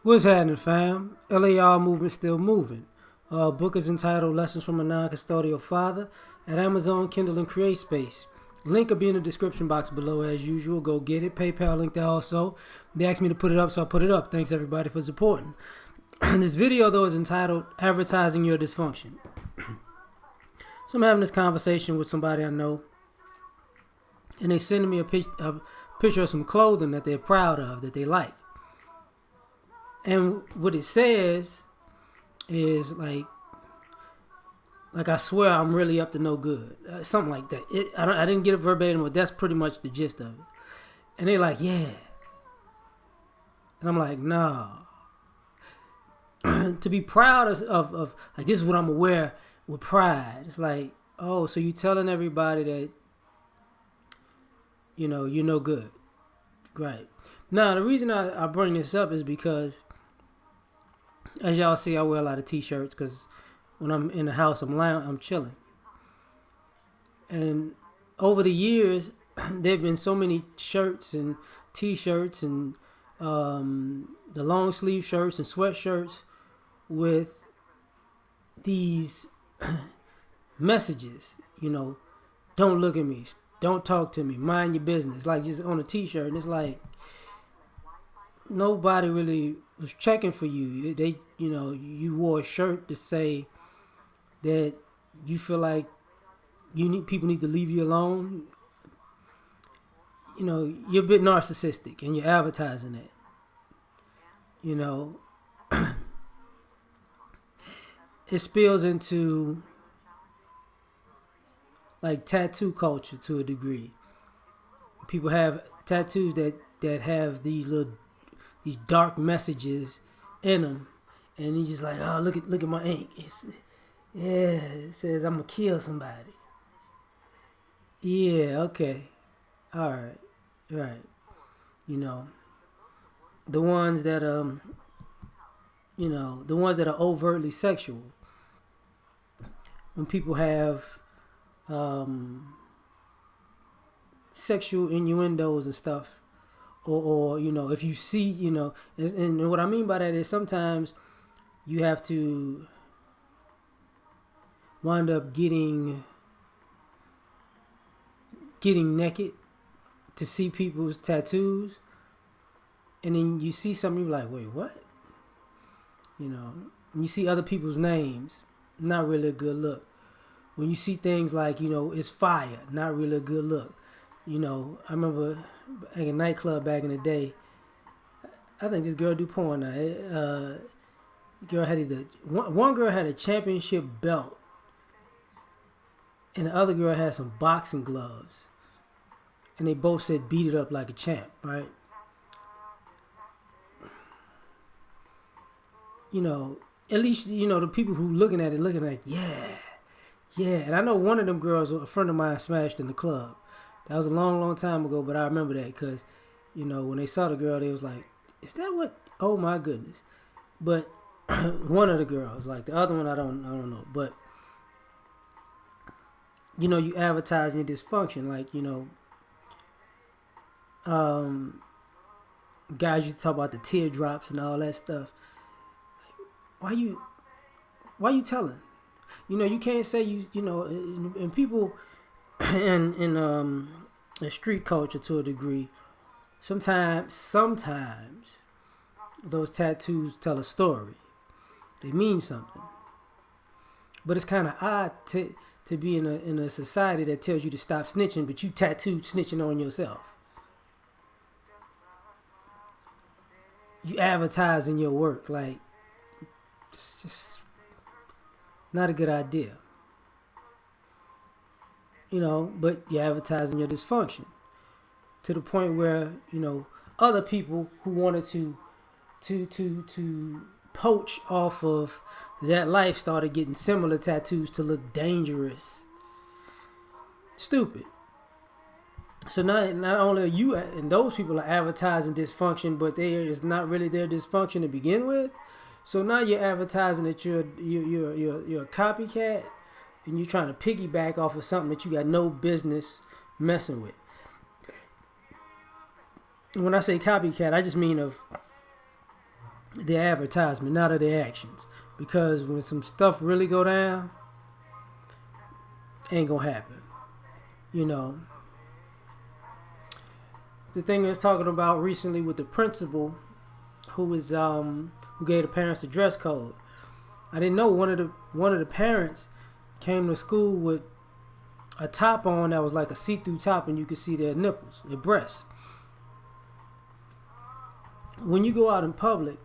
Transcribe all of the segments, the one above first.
What's happening, fam? L.A.R. movement still moving. Book is entitled Lessons from a Non-Custodial Father at Amazon, Kindle, and CreateSpace. Link will be in the description box below as usual. Go get it. PayPal link there also. They asked me to put it up, so I put it up. Thanks everybody for supporting. This video, though, is entitled Advertising Your Dysfunction. So I'm having this conversation with somebody I know, and they sending me a picture of some clothing that they're proud of, that they like. And what it says is like I swear I'm really up to no good, something like that. I didn't get it verbatim, but that's pretty much the gist of it. And they're like, yeah, and I'm like, nah. To be proud of like, this is what I'm gonna wear with pride. It's like, oh, so you telling everybody that you're no good, right? Now the reason I bring this up is because, as y'all see, I wear a lot of t-shirts because when I'm in the house, I'm chilling. And over the years, there have been so many shirts and t-shirts and the long sleeve shirts and sweatshirts with these messages, don't look at me, don't talk to me, mind your business, like just on a t-shirt. And it's like, nobody really was checking for you. You wore a shirt to say that you feel like people need to leave you alone. You're a bit narcissistic and you're advertising it. It spills into like tattoo culture to a degree. People have tattoos that have these dark messages in them, and he's just like, oh, look at my ink. It says I'm gonna kill somebody. Yeah, okay, all right, right. The ones that the ones that are overtly sexual. When people have sexual innuendos and stuff, or if you see, and what I mean by that is sometimes you have to wind up getting naked to see people's tattoos, and then you see something, you're like, wait, what? When you see other people's names, not really a good look. When you see things like, it's fire, not really a good look. I remember at a nightclub back in the day, I think this girl do porn now. Girl had one girl had a championship belt, and the other girl had some boxing gloves, and they both said beat it up like a champ, right? At least, the people who looking like, yeah. And I know one of them girls, a friend of mine, smashed in the club. That was a long, long time ago, but I remember that because, when they saw the girl, they was like, is that what? Oh my goodness. But one of the girls, like the other one, I don't know. But, you advertise your dysfunction, like, guys used to talk about the teardrops and all that stuff. Why you telling? You can't say and people in street culture to a degree, sometimes those tattoos tell a story. They mean something. But it's kind of odd to be in a society that tells you to stop snitching, but you tattooed snitching on yourself. You advertising your work, like, it's just not a good idea. But you're advertising your dysfunction to the point where, other people who wanted to poach off of that life started getting similar tattoos to look dangerous. Stupid. So not only are you and those people are advertising dysfunction, but it's not really their dysfunction to begin with. So now you're advertising that you're a copycat, and you're trying to piggyback off of something that you got no business messing with. And when I say copycat, I just mean of their advertisement, not of their actions. Because when some stuff really go down, ain't gonna happen. You know, the thing I was talking about recently with the principal who gave the parents the dress code. I didn't know one of the parents came to school with a top on that was like a see-through top, and you could see their nipples, their breasts. When you go out in public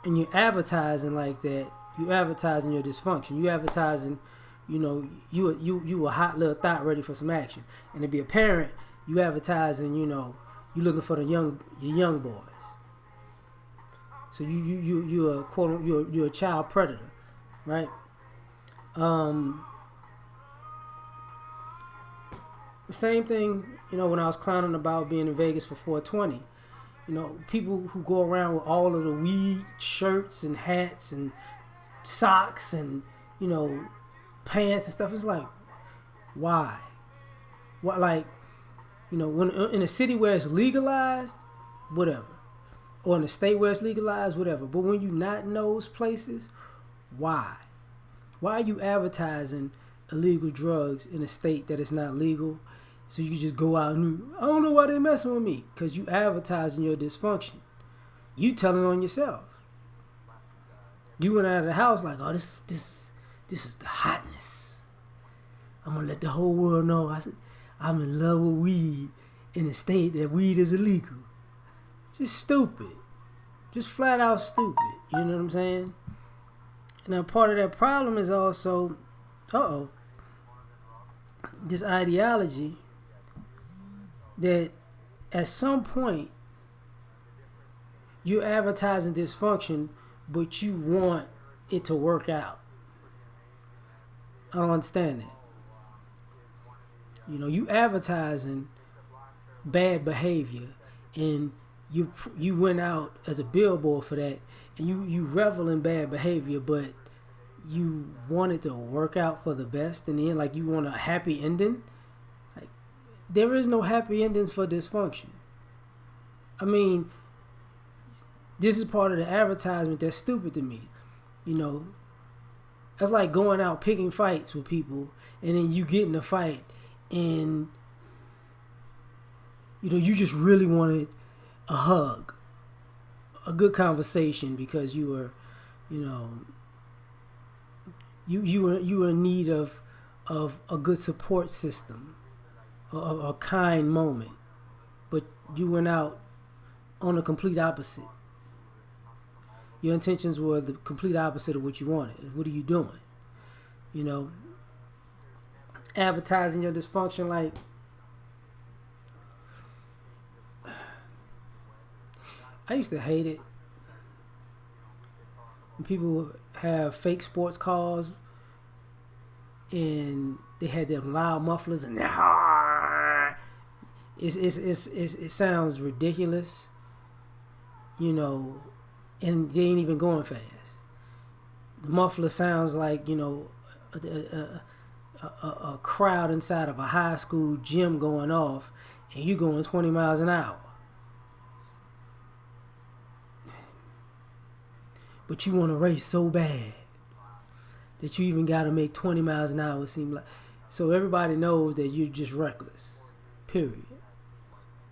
and you're advertising like that, you advertising your dysfunction. You advertising, you a hot little thought ready for some action. And to be a parent, you advertising, you looking for the young boys. So you're a quote, you're a child predator, right? Same thing, when I was clowning about being in Vegas for 420. People who go around with all of the weed shirts and hats and socks and, pants and stuff. It's like, why? What, like, when in a city where it's legalized, whatever. Or in a state where it's legalized, whatever. But when you're not in those places, why? Why are you advertising illegal drugs in a state that is not legal? So you just go out and, I don't know why they messing with me. Because you advertising your dysfunction. You telling on yourself. You went out of the house like, oh, this is the hotness. I'm going to let the whole world know I'm in love with weed in a state that weed is illegal. Just stupid. Just flat out stupid. You know what I'm saying? Now, part of that problem is also, this ideology that at some point you're advertising dysfunction, but you want it to work out. I don't understand that. You advertising bad behavior, and you went out as a billboard for that, and you revel in bad behavior, but you want it to work out for the best in the end, like you want a happy ending. Like, there is no happy endings for dysfunction. I mean, this is part of the advertisement that's stupid to me. That's like going out picking fights with people, and then you get in a fight, and you just really wanted a hug, a good conversation, because you were, you were in need of a good support system, a kind moment, but you went out on the complete opposite. Your intentions were the complete opposite of what you wanted. What are you doing? Advertising your dysfunction like, I used to hate it when people have fake sports cars and they had them loud mufflers and it sounds ridiculous, and they ain't even going fast. The muffler sounds like a crowd inside of a high school gym going off, and you going 20 miles an hour. But you want to race so bad that you even got to make 20 miles an hour seem like. So everybody knows that you're just reckless. Period.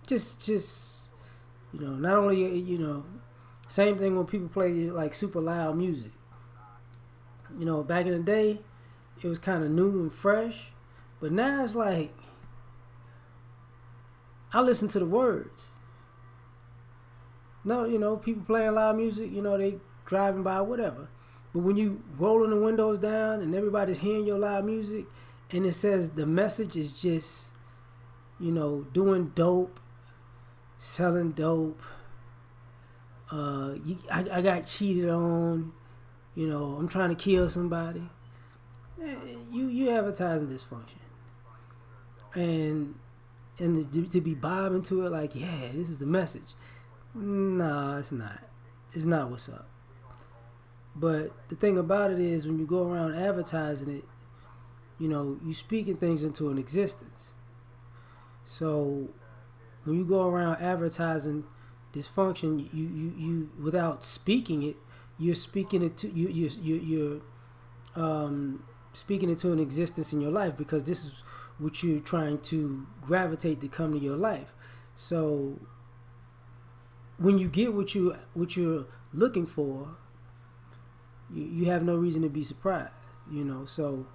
Just not only, same thing when people play like super loud music. Back in the day, it was kind of new and fresh. But now it's like, I listen to the words. No, people playing loud music, they driving by, whatever. But when you rolling the windows down and everybody's hearing your loud music, and it says the message is just, doing dope, selling dope. I got cheated on. I'm trying to kill somebody. You advertising dysfunction, and to be bobbing to it like, yeah, this is the message. Nah, it's not. It's not what's up. But the thing about it is, when you go around advertising it, you speaking things into an existence. So when you go around advertising Dysfunction, you without speaking it, you're speaking it to speaking it to an existence in your life, because this is what you're trying to gravitate to come to your life. So when you get what you're looking for, you have no reason to be surprised. So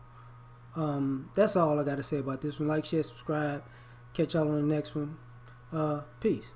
that's all I got to say about this one. Like, share, subscribe. Catch y'all on the next one. Peace.